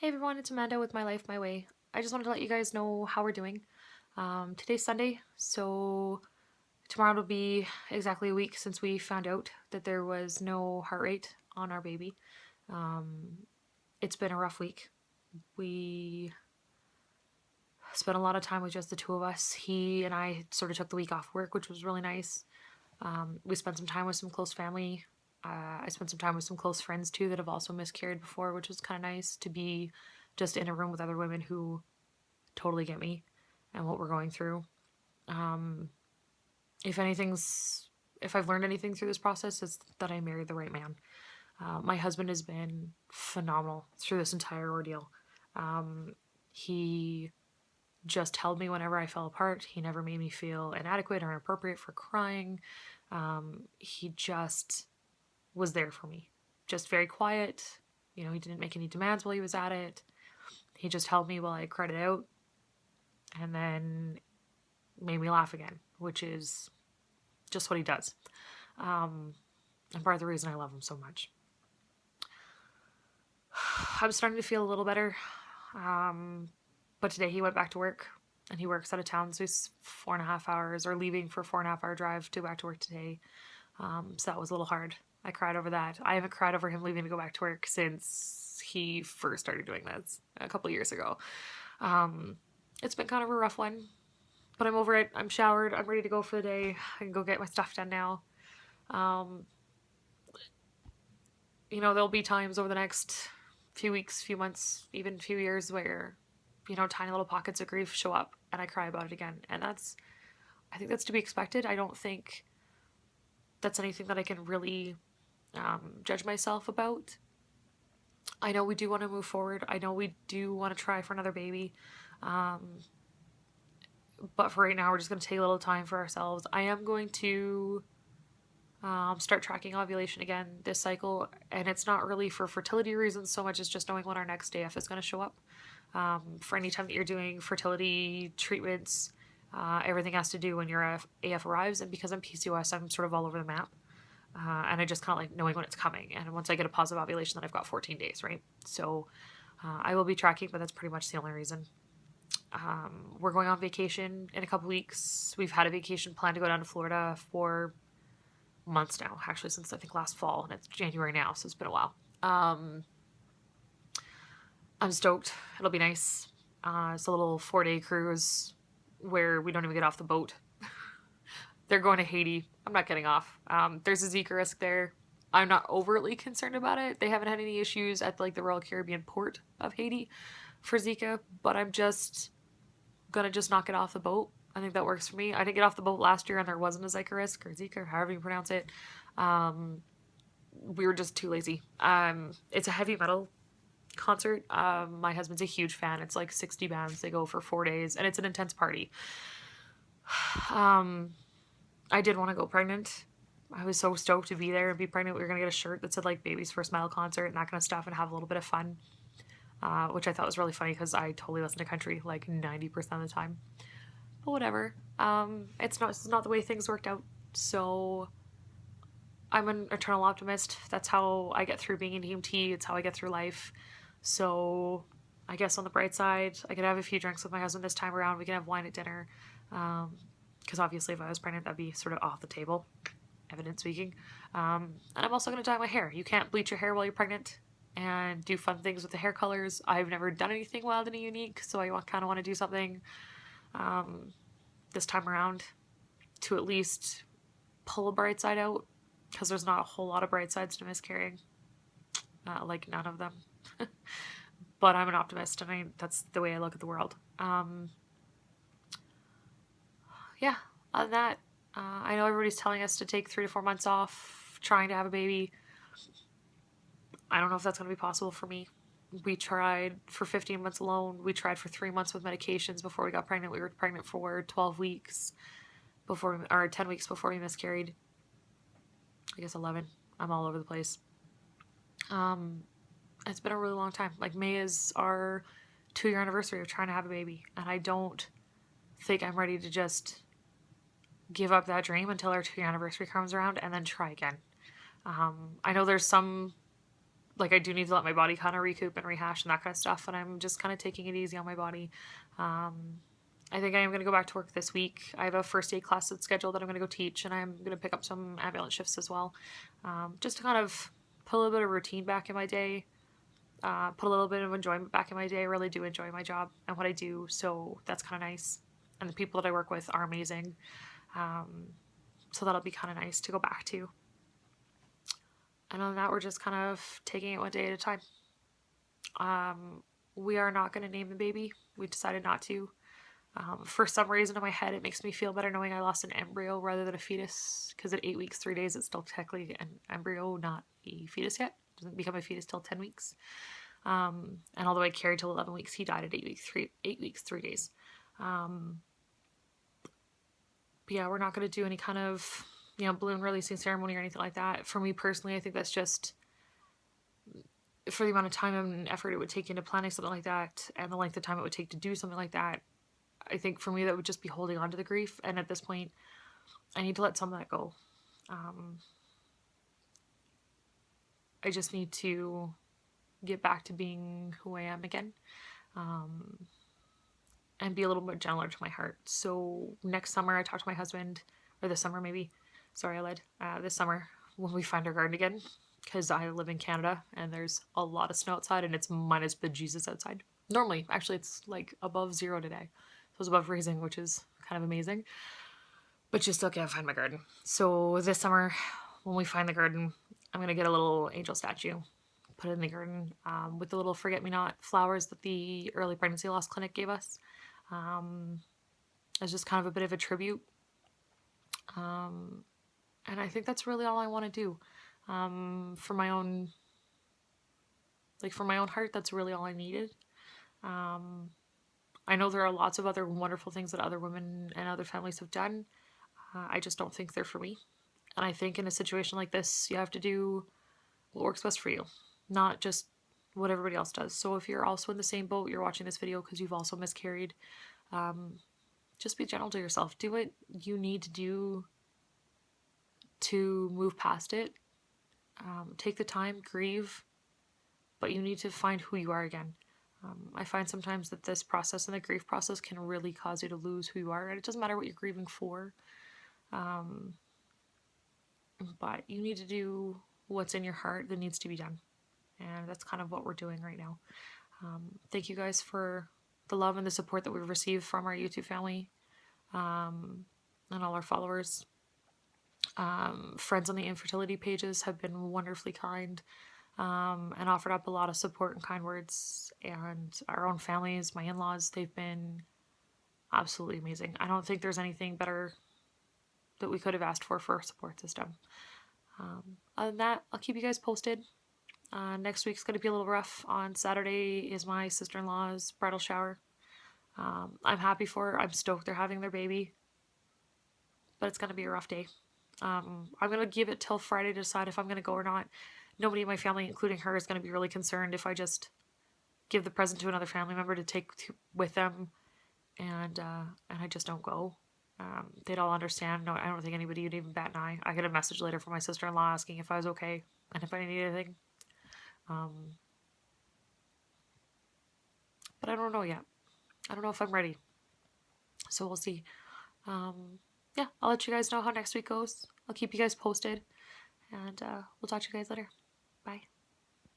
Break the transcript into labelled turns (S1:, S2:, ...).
S1: Hey everyone, it's Amanda with My Life My Way. I just wanted to let you guys know how we're doing. Today's Sunday, so tomorrow will be exactly a week since we found out that there was no heart rate on our baby. It's been a rough week. We spent a lot of time with just the two of us. He and I sort of took the week off work, which was really nice. We spent some time with some close family. I spent some time with some close friends too that have also miscarried before, which was kind of nice to be just in a room with other women who totally get me and what we're going through. Um, if anything's, if I've learned anything through this process, it's that I married the right man. My husband has been phenomenal through this entire ordeal. He just held me whenever I fell apart. He never made me feel inadequate or inappropriate for crying. He just was there for me. Just very quiet. You know, he didn't make any demands while he was at it. He just held me while I cried it out and then made me laugh again, which is just what he does. And part of the reason I love him so much. I'm starting to feel a little better. But today he went back to work and he works out of town. So he's 4.5 hours or leaving for a 4.5 hour drive to go back to work today. So that was a little hard. I cried over that. I haven't cried over him leaving to go back to work since he first started doing this a couple years ago. It's been kind of a rough one, but I'm over it. I'm showered. I'm ready to go for the day. I can go get my stuff done now. There'll be times over the next few weeks, few months, even few years where, tiny little pockets of grief show up and I cry about it again. And I think that's to be expected. I don't think that's anything that I can really judge myself about. I know we do want to move forward. I know we do want to try for another baby. But for right now, we're just going to take a little time for ourselves. I am going to start tracking ovulation again this cycle, and it's not really for fertility reasons so much as just knowing when our next AF is going to show up. For any time that you're doing fertility treatments, everything has to do when your AF arrives, and because I'm PCOS, I'm sort of all over the map. And I just kind of like knowing when it's coming. And once I get a positive ovulation, then I've got 14 days, right? So I will be tracking, but that's pretty much the only reason. We're going on vacation in a couple weeks. We've had a vacation planned to go down to Florida for months now, actually, since I think last fall, and it's January now, so it's been a while. I'm stoked. It'll be nice. It's a little 4-day cruise where we don't even get off the boat. They're going to Haiti. I'm not getting off. There's a Zika risk there. I'm not overtly concerned about it. They haven't had any issues at the Royal Caribbean port of Haiti for Zika, but I'm just gonna knock it off the boat. I think that works for me. I didn't get off the boat last year and there wasn't a Zika risk, or Zika, or however you pronounce it. We were just too lazy. It's a heavy metal concert. My husband's a huge fan. It's like 60 bands. They go for 4 days and it's an intense party. I did want to go pregnant. I was so stoked to be there and be pregnant. We were going to get a shirt that said like baby's first metal concert and that kind of stuff and have a little bit of fun. Which I thought was really funny because I totally listen to country like 90% of the time. But whatever. It's not the way things worked out. So I'm an eternal optimist. That's how I get through being an EMT. It's how I get through life. So I guess on the bright side, I could have a few drinks with my husband this time around. We can have wine at dinner. Because obviously if I was pregnant, that'd be sort of off the table, evident speaking. And I'm also going to dye my hair. You can't bleach your hair while you're pregnant and do fun things with the hair colors. I've never done anything wild and unique, so I kind of want to do something this time around to at least pull a bright side out, because there's not a whole lot of bright sides to miscarrying. Like none of them. But I'm an optimist, and that's the way I look at the world. Yeah, other than that, I know everybody's telling us to take 3 to 4 months off trying to have a baby. I don't know if that's going to be possible for me. We tried for 15 months alone. We tried for 3 months with medications before we got pregnant. We were pregnant for 12 weeks or 10 weeks before we miscarried. I guess 11. I'm all over the place. It's been a really long time. Like May is our 2-year anniversary of trying to have a baby. And I don't think I'm ready to just give up that dream until our 2-year anniversary comes around and then try again. I know there's some like I do need to let my body kind of recoup and rehash and that kind of stuff. And I'm just kind of taking it easy on my body. I think I am going to go back to work this week. I have a first aid class that's scheduled that I'm going to go teach, and I'm going to pick up some ambulance shifts as well. Just to kind of put a little bit of routine back in my day, put a little bit of enjoyment back in my day. I really do enjoy my job and what I do, so that's kind of nice. And the people that I work with are amazing. So that'll be kind of nice to go back to. And on that, we're just kind of taking it one day at a time. We are not going to name the baby. We decided not to. For some reason in my head, it makes me feel better knowing I lost an embryo rather than a fetus, because at 8 weeks, 3 days, it's still technically an embryo, not a fetus yet. It doesn't become a fetus till 10 weeks. And although I carried till 11 weeks, he died at 8 weeks, 3 days. But yeah, we're not going to do any kind of, balloon releasing ceremony or anything like that. For me personally, I think that's just, for the amount of time and effort it would take into planning something like that, and the length of time it would take to do something like that, I think for me that would just be holding on to the grief. And at this point, I need to let some of that go. I just need to get back to being who I am again. And be a little bit gentler to my heart. So next summer, I talked to my husband, or this summer maybe. Sorry, I lied. This summer, when we find our garden again, because I live in Canada and there's a lot of snow outside and it's minus bejesus outside. Normally, actually, it's like above 0 today. So it's above freezing, which is kind of amazing. But you still can't find my garden. So this summer, when we find the garden, I'm going to get a little angel statue, put it in the garden with the little forget-me-not flowers that the early pregnancy loss clinic gave us. As just kind of a bit of a tribute. And I think that's really all I want to do. For my own heart, that's really all I needed. I know there are lots of other wonderful things that other women and other families have done. I just don't think they're for me. And I think in a situation like this, you have to do what works best for you, not just what everybody else does. So if you're also in the same boat, you're watching this video because you've also miscarried, just be gentle to yourself. Do what you need to do to move past it. Take the time, grieve, but you need to find who you are again. I find sometimes that this process and the grief process can really cause you to lose who you are, and it doesn't matter what you're grieving for. But you need to do what's in your heart that needs to be done. And that's kind of what we're doing right now. Thank you guys for the love and the support that we've received from our YouTube family, and all our followers. Friends on the infertility pages have been wonderfully kind, and offered up a lot of support and kind words. And our own families, my in-laws, they've been absolutely amazing. I don't think there's anything better that we could have asked for a support system. Other than that, I'll keep you guys posted. Next week's going to be a little rough. On Saturday is my sister-in-law's bridal shower. I'm happy for her. I'm stoked they're having their baby. But it's going to be a rough day. I'm going to give it till Friday to decide if I'm going to go or not. Nobody in my family, including her, is going to be really concerned if I just give the present to another family member to take with them, and I just don't go. They'd all understand. No, I don't think anybody would even bat an eye. I get a message later from my sister-in-law asking if I was okay and if I needed anything. But I don't know yet. I don't know if I'm ready. So we'll see. Yeah, I'll let you guys know how next week goes. I'll keep you guys posted. And we'll talk to you guys later. Bye.